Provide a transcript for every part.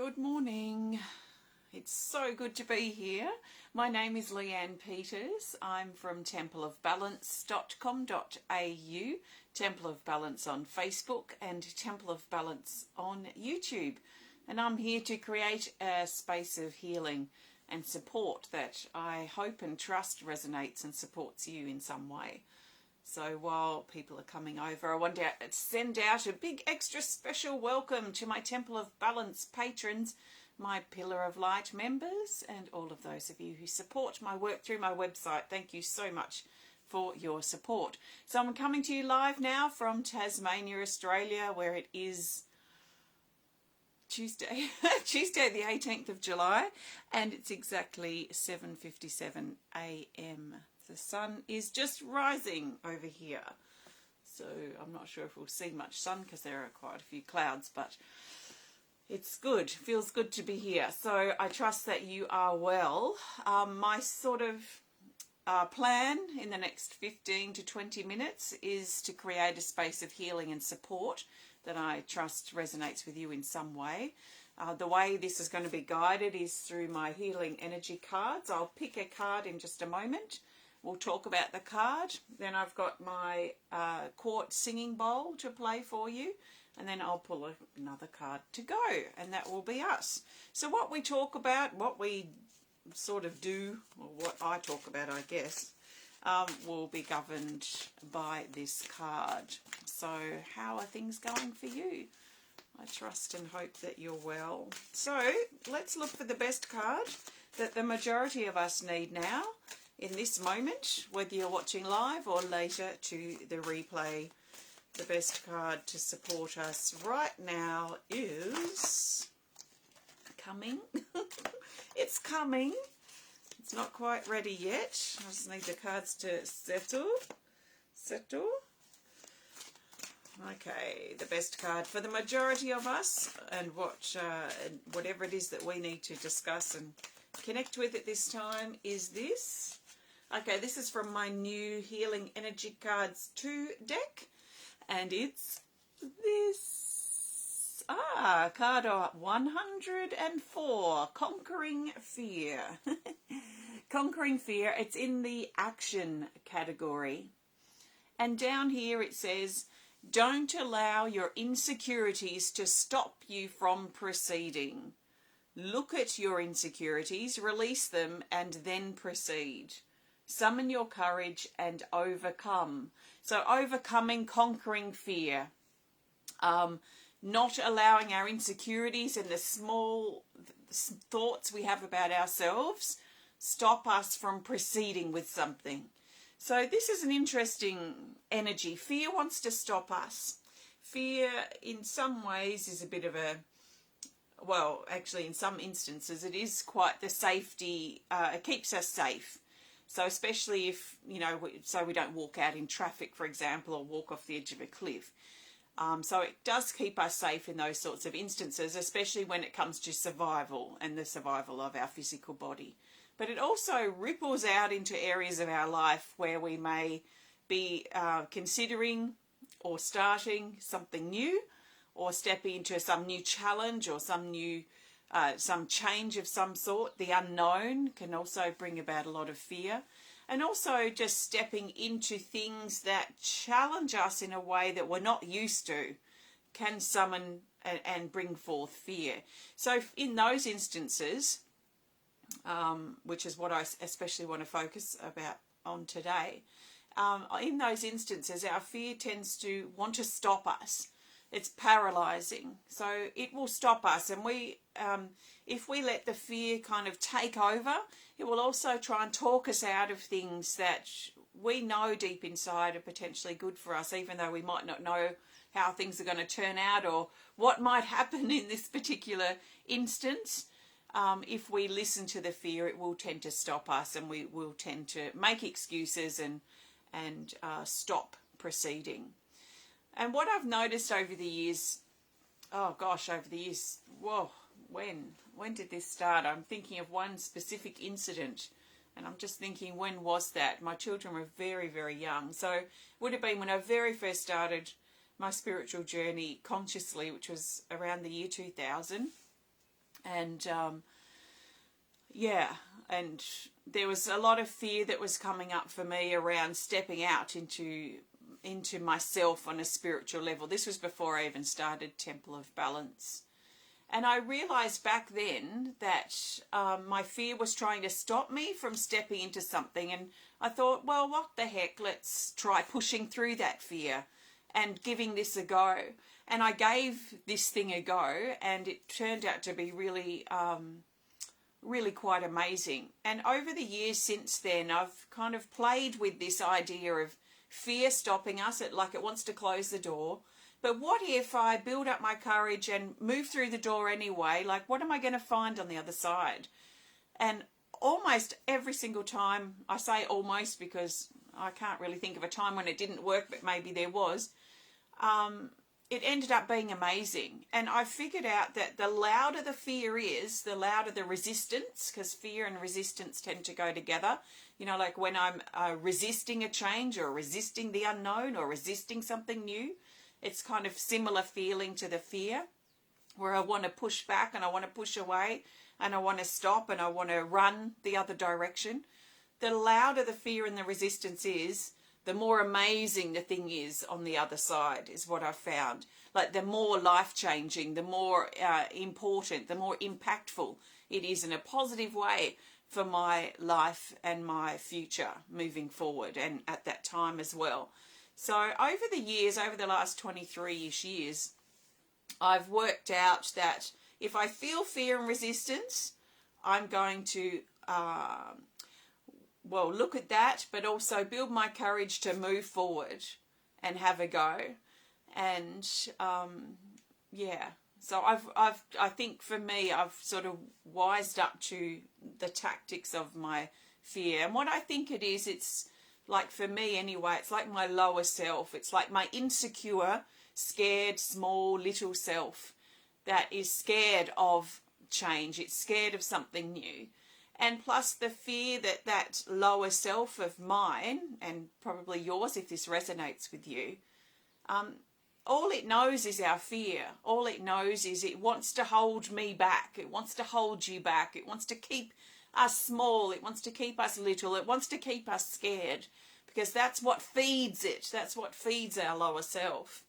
Good morning. It's so good to be here. My name is Leanne Peters. I'm from templeofbalance.com.au, Temple of Balance on Facebook and Temple of Balance on YouTube. And I'm here to create a space of healing and support that I hope and trust resonates and supports you in some way. So while people are coming over, I want to send out a big extra special welcome to my Temple of Balance patrons, my Pillar of Light members, and all of those of you who support my work through my website. Thank you so much for your support. So I'm coming to you live now from Tasmania, Australia, where it is Tuesday the 18th of July, and it's exactly 7:57 a.m. The sun is just rising over here, so I'm not sure if we'll see much sun because there are quite a few clouds, but it's good. Feels good to be here. So I trust that you are well. My sort of plan in the next 15 to 20 minutes is to create a space of healing and support that I trust resonates with you in some way. The way this is going to be guided is through my healing energy cards. I'll pick a card in just a moment. We'll talk about the card. Then I've got my quartz singing bowl to play for you. And then I'll pull another card to go. And that will be us. So what we talk about, what we sort of do, or what I talk about, I guess, will be governed by this card. So how are things going for you? I trust and hope that you're well. So let's look for the best card that the majority of us need now. In this moment, whether you're watching live or later to the replay, the best card to support us right now is coming. It's coming. It's not quite ready yet. I just need the cards to settle. Okay, the best card for the majority of us, and whatever it is that we need to discuss and connect with at this time is this. Okay, this is from my new Healing Energy Cards 2 deck, and it's this. Card 104, Conquering Fear. Conquering Fear, it's in the action category. And down here it says, don't allow your insecurities to stop you from proceeding. Look at your insecurities, release them, and then proceed. Summon your courage and overcome. So overcoming, conquering fear. Not allowing our insecurities and the small thoughts we have about ourselves stop us from proceeding with something. So this is an interesting energy. Fear wants to stop us. Fear in some ways is a bit of a, well, actually in some instances it is quite the safety, it keeps us safe. So especially if, so we don't walk out in traffic, for example, or walk off the edge of a cliff. So it does keep us safe in those sorts of instances, especially when it comes to survival and the survival of our physical body. But it also ripples out into areas of our life where we may be considering or starting something new, or stepping into some new challenge or some new some change of some sort. The unknown can also bring about a lot of fear. And also just stepping into things that challenge us in a way that we're not used to can summon and bring forth fear. So in those instances, which is what I especially want to focus on today, in those instances our fear tends to want to stop us. It's paralyzing, so it will stop us, and if we let the fear kind of take over, it will also try and talk us out of things that we know deep inside are potentially good for us, even though we might not know how things are going to turn out or what might happen in this particular instance. If we listen to the fear, it will tend to stop us, and we will tend to make excuses and stop proceeding. And what I've noticed over the years, whoa, when did this start? I'm thinking of one specific incident, and I'm just thinking, when was that? My children were very, very young. So it would have been when I very first started my spiritual journey consciously, which was around the year 2000. And yeah, and there was a lot of fear that was coming up for me around stepping out into myself on a spiritual level. This was before I even started Temple of Balance. And I realized back then that my fear was trying to stop me from stepping into something. And I thought, well, what the heck? Let's try pushing through that fear and giving this a go. And I gave this thing a go, and it turned out to be really, really quite amazing. And over the years since then, I've kind of played with this idea of fear stopping us. It wants to close the door. But what if I build up my courage and move through the door anyway? Like, what am I going to find on the other side? And almost every single time, I say almost because I can't really think of a time when it didn't work, but maybe there was, it ended up being amazing. And I figured out that the louder the fear is, the louder the resistance, because fear and resistance tend to go together. You know, like when I'm resisting a change or resisting the unknown or resisting something new, it's kind of similar feeling to the fear, where I want to push back and I want to push away and I want to stop and I want to run the other direction. The louder the fear and the resistance is, the more amazing the thing is on the other side, is what I've found. Like, the more life-changing, the more important, the more impactful it is in a positive way for my life and my future moving forward, and at that time as well. So over the years, over the last 23-ish years, I've worked out that if I feel fear and resistance, I'm going to, look at that, but also build my courage to move forward and have a go. And, so I think for me, I've sort of wised up to the tactics of my fear. And what I think it is, it's like, for me anyway, it's like my lower self. It's like my insecure, scared, small, little self that is scared of change. It's scared of something new. And plus the fear that that lower self of mine, and probably yours if this resonates with you, all it knows is our fear. All it knows is it wants to hold me back. It wants to hold you back. It wants to keep us small. It wants to keep us little. It wants to keep us scared, because that's what feeds it. That's what feeds our lower self.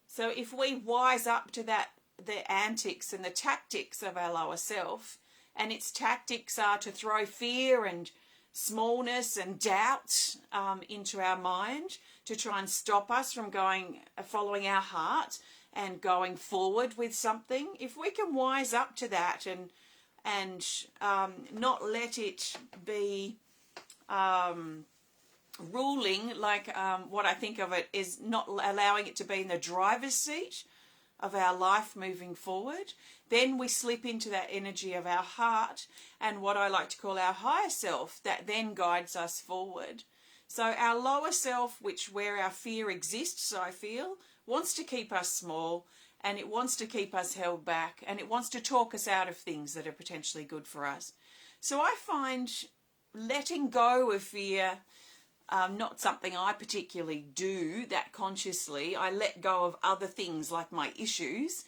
So if we wise up to that, the antics and the tactics of our lower self, and its tactics are to throw fear and smallness and doubt into our mind to try and stop us from following our heart and going forward with something. If we can wise up to that and not let it be ruling, like what I think of it is not allowing it to be in the driver's seat of our life moving forward, then we slip into that energy of our heart and what I like to call our higher self, that then guides us forward. So our lower self, where our fear exists, I feel, wants to keep us small, and it wants to keep us held back, and it wants to talk us out of things that are potentially good for us. So I find letting go of fear, not something I particularly do that consciously. I let go of other things like my issues.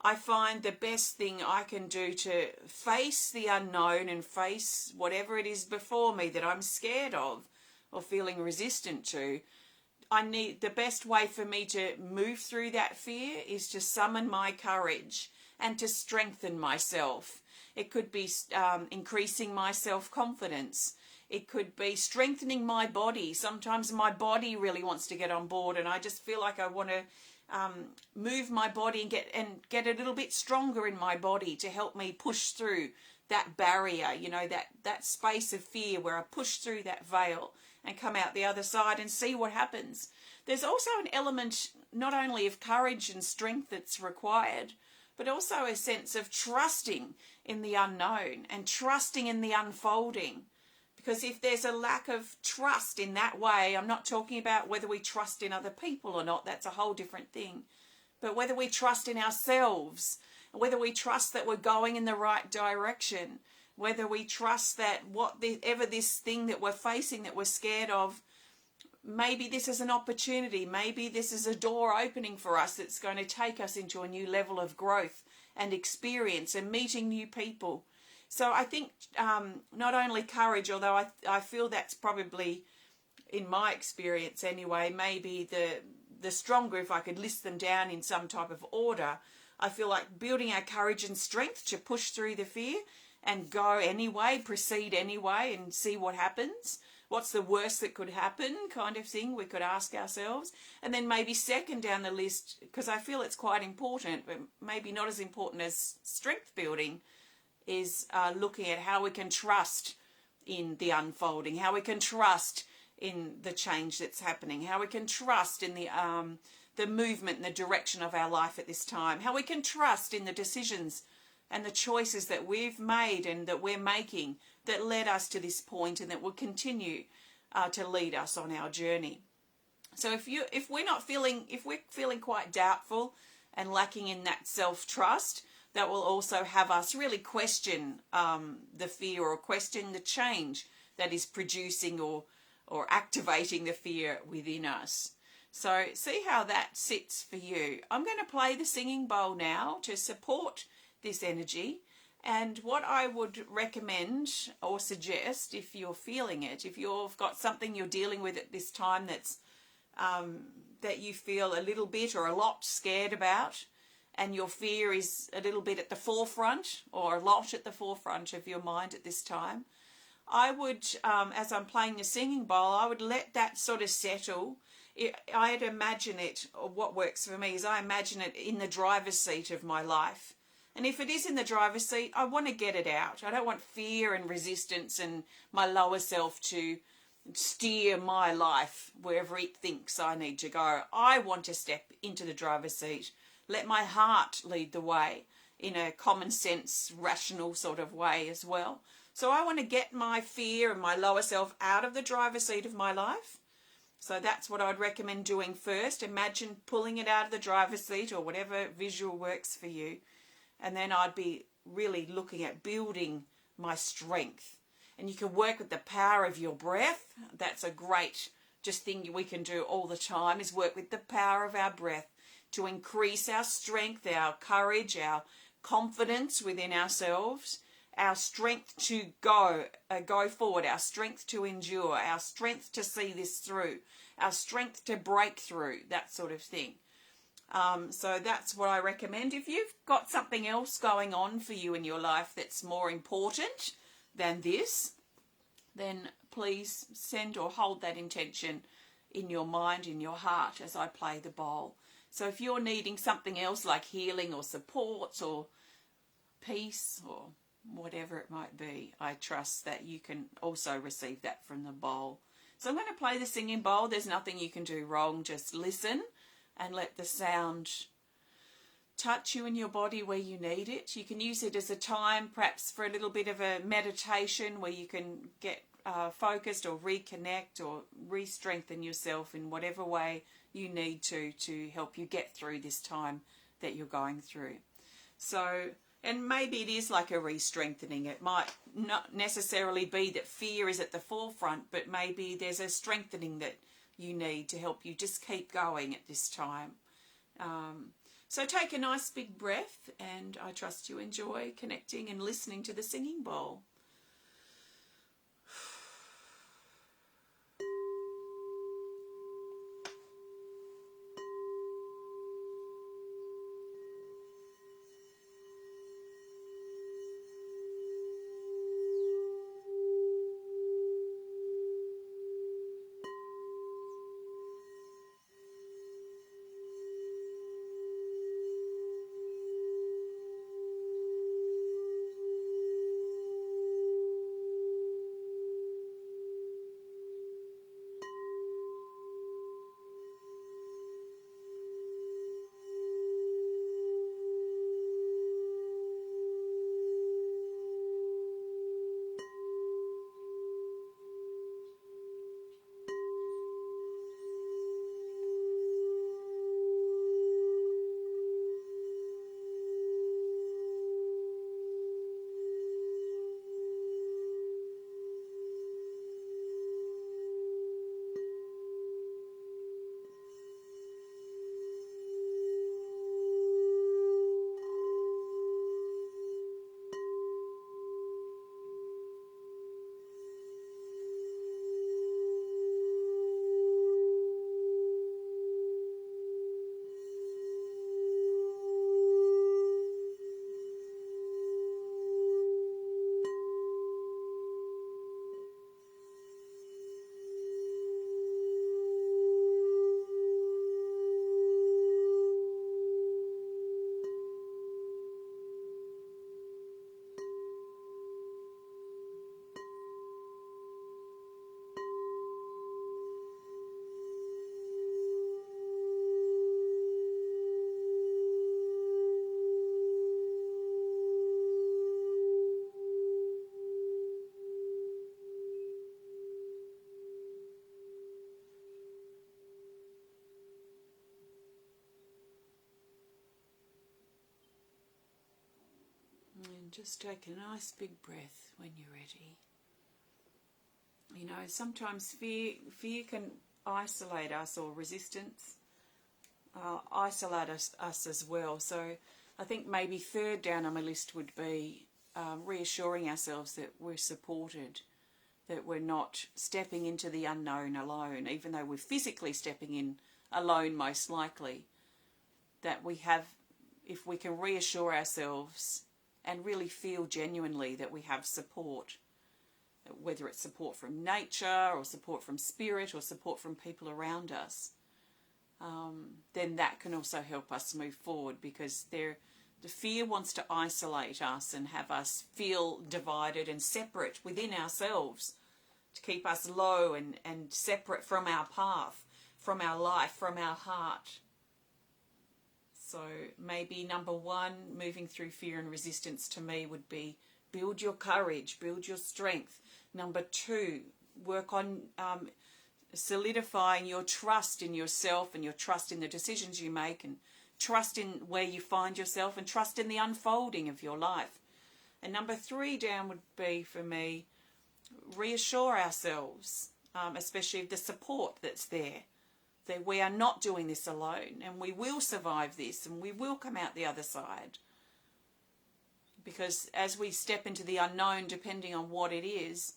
I find the best thing I can do to face the unknown and face whatever it is before me that I'm scared of or feeling resistant to. The best way for me to move through that fear is to summon my courage and to strengthen myself. It could be increasing my self-confidence. It could be strengthening my body. Sometimes my body really wants to get on board, and I just feel like I want to move my body and get a little bit stronger in my body to help me push through that barrier, that space of fear where I push through that veil and come out the other side and see what happens. There's also an element not only of courage and strength that's required, but also a sense of trusting in the unknown and trusting in the unfolding. Because if there's a lack of trust in that way, I'm not talking about whether we trust in other people or not, that's a whole different thing. But whether we trust in ourselves, whether we trust that we're going in the right direction, whether we trust that whatever this thing that we're facing that we're scared of maybe this is an opportunity. Maybe this is a door opening for us that's going to take us into a new level of growth and experience and meeting new people. So I think not only courage, although I feel that's probably, in my experience anyway, maybe the stronger, if I could list them down in some type of order. I feel like building our courage and strength to push through the fear and go anyway, proceed anyway, and see what happens. What's the worst that could happen, kind of thing we could ask ourselves. And then maybe second down the list, because I feel it's quite important, but maybe not as important as strength building, is looking at how we can trust in the unfolding, how we can trust in the change that's happening, how we can trust in the movement and the direction of our life at this time, how we can trust in the decisions and the choices that we've made and that we're making that led us to this point and that will continue to lead us on our journey. So if we're feeling quite doubtful and lacking in that self-trust, that will also have us really question the fear or question the change that is producing or activating the fear within us. So see how that sits for you. I'm going to play the singing bowl now to support this energy. And what I would recommend or suggest, if you're feeling it, if you've got something you're dealing with at this time that's that you feel a little bit or a lot scared about, and your fear is a little bit at the forefront or a lot at the forefront of your mind at this time, I would, as I'm playing the singing bowl, I would let that sort of settle. I'd imagine it, or what works for me is I imagine it in the driver's seat of my life. And if it is in the driver's seat, I want to get it out. I don't want fear and resistance and my lower self to steer my life wherever it thinks I need to go. I want to step into the driver's seat, let my heart lead the way in a common sense, rational sort of way as well. So I want to get my fear and my lower self out of the driver's seat of my life. So that's what I'd recommend doing first. Imagine pulling it out of the driver's seat or whatever visual works for you. And then I'd be really looking at building my strength. And you can work with the power of your breath. That's a great thing we can do all the time, is work with the power of our breath to increase our strength, our courage, our confidence within ourselves, our strength to go forward, our strength to endure, our strength to see this through, our strength to break through, that sort of thing. So that's what I recommend. If you've got something else going on for you in your life that's more important than this, then please send or hold that intention in your mind, in your heart as I play the bowl. So if you're needing something else like healing or support or peace or whatever it might be, I trust that you can also receive that from the bowl. So I'm going to play the singing bowl. There's nothing you can do wrong. Just listen and let the sound touch you in your body where you need it. You can use it as a time, perhaps for a little bit of a meditation where you can get focused or reconnect or re-strengthen yourself in whatever way you need to help you get through this time that you're going through. So, and maybe it is like a re-strengthening. It might not necessarily be that fear is at the forefront, but maybe there's a strengthening that you need to help you just keep going at this time. So take a nice big breath, and I trust you enjoy connecting and listening to the singing bowl. Just take a nice big breath when you're ready. You know, sometimes fear can isolate us, or resistance isolate us as well. So I think maybe third down on my list would be reassuring ourselves that we're supported, that we're not stepping into the unknown alone, even though we're physically stepping in alone most likely, that we have, if we can reassure ourselves and really feel genuinely that we have support, whether it's support from nature or support from spirit or support from people around us, then that can also help us move forward, because the fear wants to isolate us and have us feel divided and separate within ourselves, to keep us low and separate from our path, from our life, from our heart. So maybe number one, moving through fear and resistance to me would be build your courage, build your strength. Number two, work on solidifying your trust in yourself and your trust in the decisions you make, and trust in where you find yourself, and trust in the unfolding of your life. And number three down would be, for me, reassure ourselves, especially the support that's there, that we are not doing this alone, and we will survive this, and we will come out the other side. Because as we step into the unknown, depending on what it is,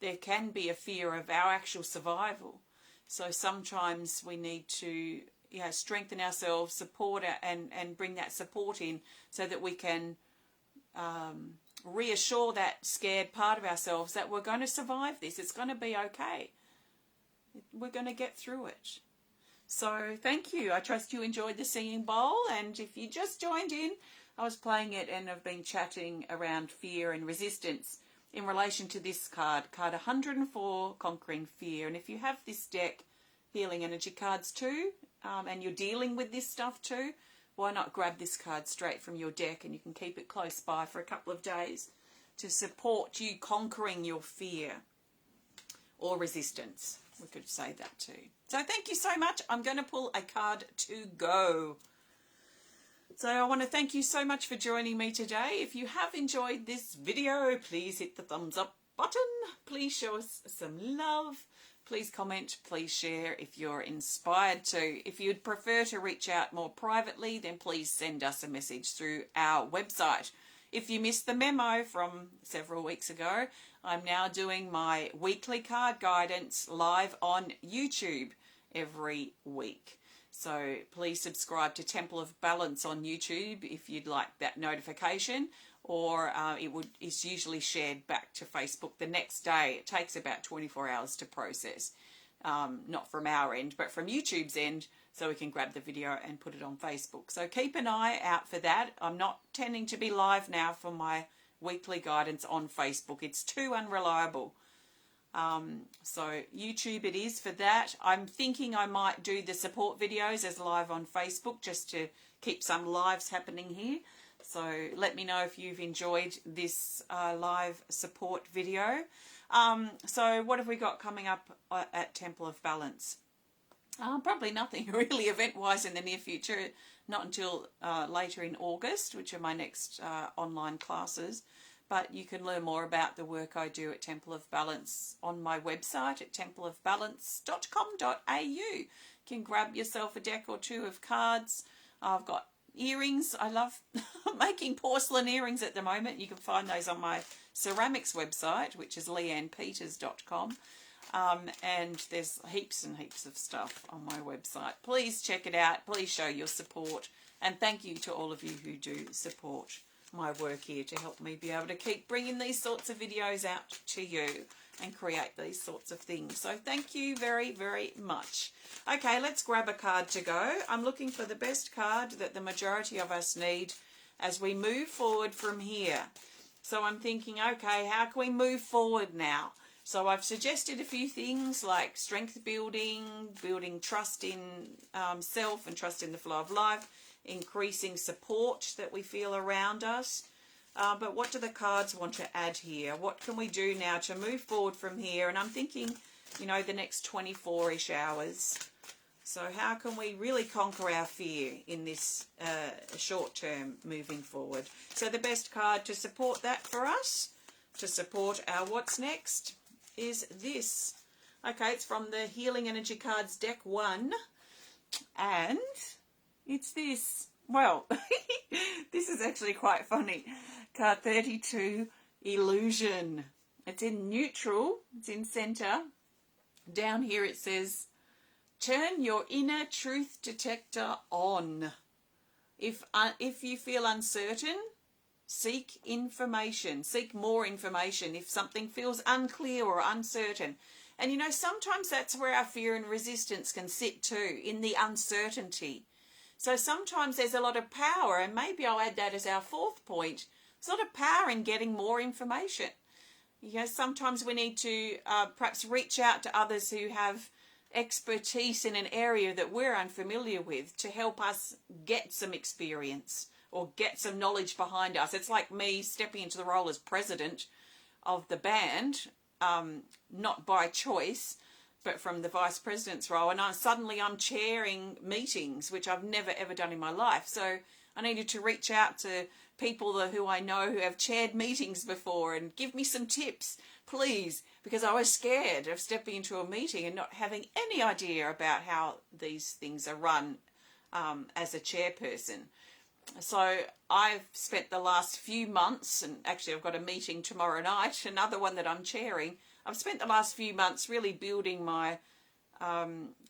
there can be a fear of our actual survival. So sometimes we need to strengthen ourselves, support and bring that support in, so that we can reassure that scared part of ourselves that we're going to survive this. It's going to be okay. We're going to get through it. So thank you. I trust you enjoyed the singing bowl. And if you just joined in, I was playing it and I've been chatting around fear and resistance in relation to this card 104, Conquering Fear. And if you have this deck, Healing Energy cards too, and you're dealing with this stuff too, why not grab this card straight from your deck, and you can keep it close by for a couple of days to support you conquering your fear or resistance. We could say that too. So thank you so much. I'm going to pull a card to go. So I want to thank you so much for joining me today. If you have enjoyed this video, please hit the thumbs up button. Please show us some love. Please comment, please share if you're inspired to. If you'd prefer to reach out more privately, then please send us a message through our website. If you missed the memo from several weeks ago, I'm now doing my weekly card guidance live on YouTube every week. So please subscribe to Temple of Balance on YouTube if you'd like that notification, or it's usually shared back to Facebook the next day. It takes about 24 hours to process, not from our end, but from YouTube's end, so we can grab the video and put it on Facebook. So keep an eye out for that. I'm not tending to be live now for my weekly guidance on Facebook. It's too unreliable. So YouTube it is for that. I'm thinking I might do the support videos as live on Facebook, just to keep some lives happening here. So let me know if you've enjoyed this live support video. So what have we got coming up at Temple of Balance? Probably nothing really event-wise in the near future, not until later in August, which are my next online classes. But you can learn more about the work I do at Temple of Balance on my website at templeofbalance.com.au. You can grab yourself a deck or two of cards. I've got earrings. I love making porcelain earrings at the moment. You can find those on my ceramics website, which is leannepeters.com. And there's heaps and heaps of stuff on my website. Please check it out. Please show your support. And thank you to all of you who do support my work here to help me be able to keep bringing these sorts of videos out to you and create these sorts of things. So thank you very, very much. Okay, let's grab a card to go. I'm looking for the best card that the majority of us need as we move forward from here. So I'm thinking, okay, how can we move forward now? So I've suggested a few things like strength building, building trust in self and trust in the flow of life, increasing support that we feel around us. But what do the cards want to add here? What can we do now to move forward from here? And I'm thinking, the next 24-ish hours. So how can we really conquer our fear in this short term moving forward? So the best card to support that for us, to support our what's next, is this. Okay, it's from the Healing Energy Cards Deck 1. And it's this. Well, this is actually quite funny. Card 32, Illusion. It's in neutral. It's in center. Down here it says, turn your inner truth detector on. If you feel uncertain, seek information. Seek more information if something feels unclear or uncertain. And you know, sometimes that's where our fear and resistance can sit too, in the uncertainty. So sometimes there's a lot of power, and maybe I'll add that as our fourth point. There's a lot of power in getting more information. You know, sometimes we need to perhaps reach out to others who have expertise in an area that we're unfamiliar with to help us get some experience or get some knowledge behind us. It's like me stepping into the role as president of the band, not by choice, but from the vice president's role, and I'm chairing meetings, which I've never ever done in my life. So I needed to reach out to people who I know who have chaired meetings before and give me some tips, please, because I was scared of stepping into a meeting and not having any idea about how these things are run as a chairperson. So I've spent the last few months, and actually I've got a meeting tomorrow night, another one that I'm chairing. I've spent the last few months really building my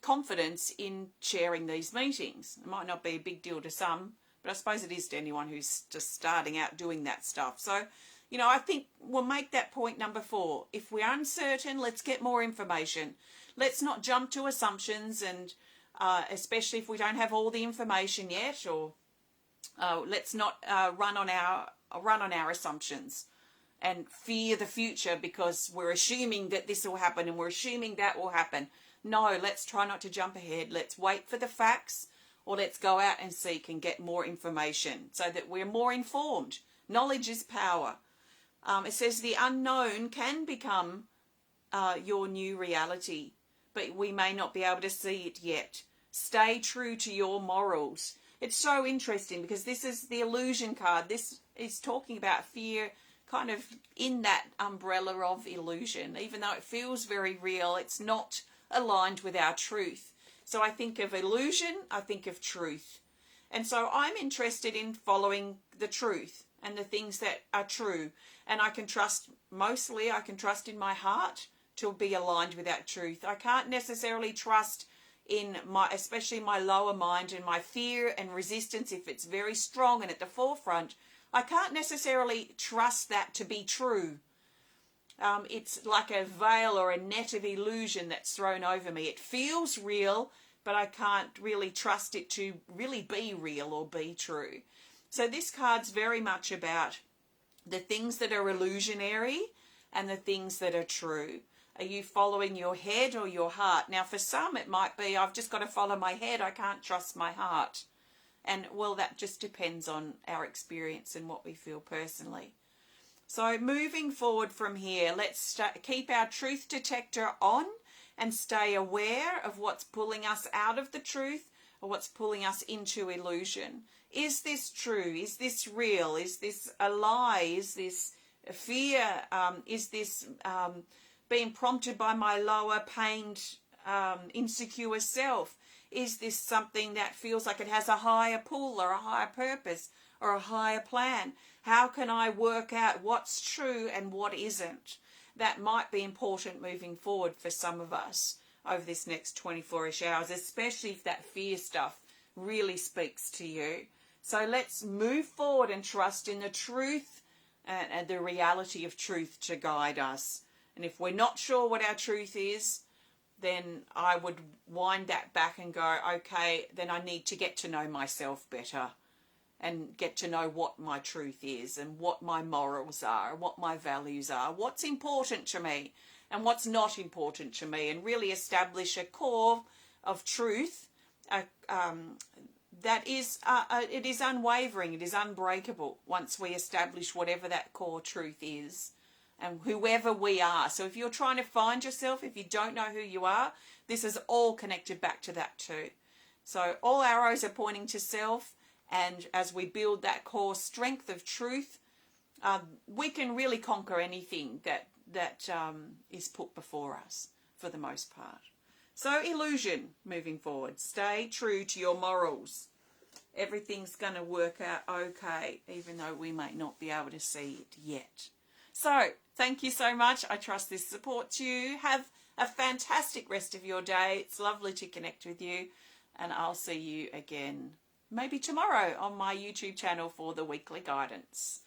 confidence in chairing these meetings. It might not be a big deal to some, but I suppose it is to anyone who's just starting out doing that stuff. So, you know, I think we'll make that point number 4. If we're uncertain, let's get more information. Let's not jump to assumptions, and especially if we don't have all the information yet, or let's not run on our assumptions and fear the future because we're assuming that this will happen and we're assuming that will happen. No, let's try not to jump ahead. Let's wait for the facts, or let's go out and seek and get more information so that we're more informed. Knowledge is power. It says the unknown can become your new reality, but we may not be able to see it yet. Stay true to your morals. It's so interesting because this is the illusion card. This is talking about fear kind of in that umbrella of illusion. Even though it feels very real, it's not aligned with our truth. So I think of illusion, I think of truth. And so I'm interested in following the truth and the things that are true. And I can trust in my heart to be aligned with that truth. I can't necessarily trust in especially my lower mind and my fear and resistance, if it's very strong and at the forefront. I can't necessarily trust that to be true. It's like a veil or a net of illusion that's thrown over me. It feels real, but I can't really trust it to really be real or be true. So this card's very much about the things that are illusionary and the things that are true. Are you following your head or your heart? Now, for some, it might be, I've just got to follow my head. I can't trust my heart. And, well, that just depends on our experience and what we feel personally. So moving forward from here, let's keep our truth detector on and stay aware of what's pulling us out of the truth or what's pulling us into illusion. Is this true? Is this real? Is this a lie? Is this a fear? Is this being prompted by my lower, pained, insecure self? Is this something that feels like it has a higher pull or a higher purpose or a higher plan? How can I work out what's true and what isn't? That might be important moving forward for some of us over this next 24-ish hours, especially if that fear stuff really speaks to you. So let's move forward and trust in the truth and the reality of truth to guide us. And if we're not sure what our truth is, then I would wind that back and go, okay, then I need to get to know myself better and get to know what my truth is and what my morals are, what my values are, what's important to me and what's not important to me, and really establish a core of truth that is it is unwavering, it is unbreakable once we establish whatever that core truth is. and whoever we are. So if you're trying to find yourself, if you don't know who you are, this is all connected back to that too. So all arrows are pointing to self, and as we build that core strength of truth, we can really conquer anything that is put before us for the most part. So illusion moving forward. Stay true to your morals. Everything's going to work out okay, even though we may not be able to see it yet. So thank you so much. I trust this supports you. Have a fantastic rest of your day. It's lovely to connect with you. And I'll see you again maybe tomorrow on my YouTube channel for the weekly guidance.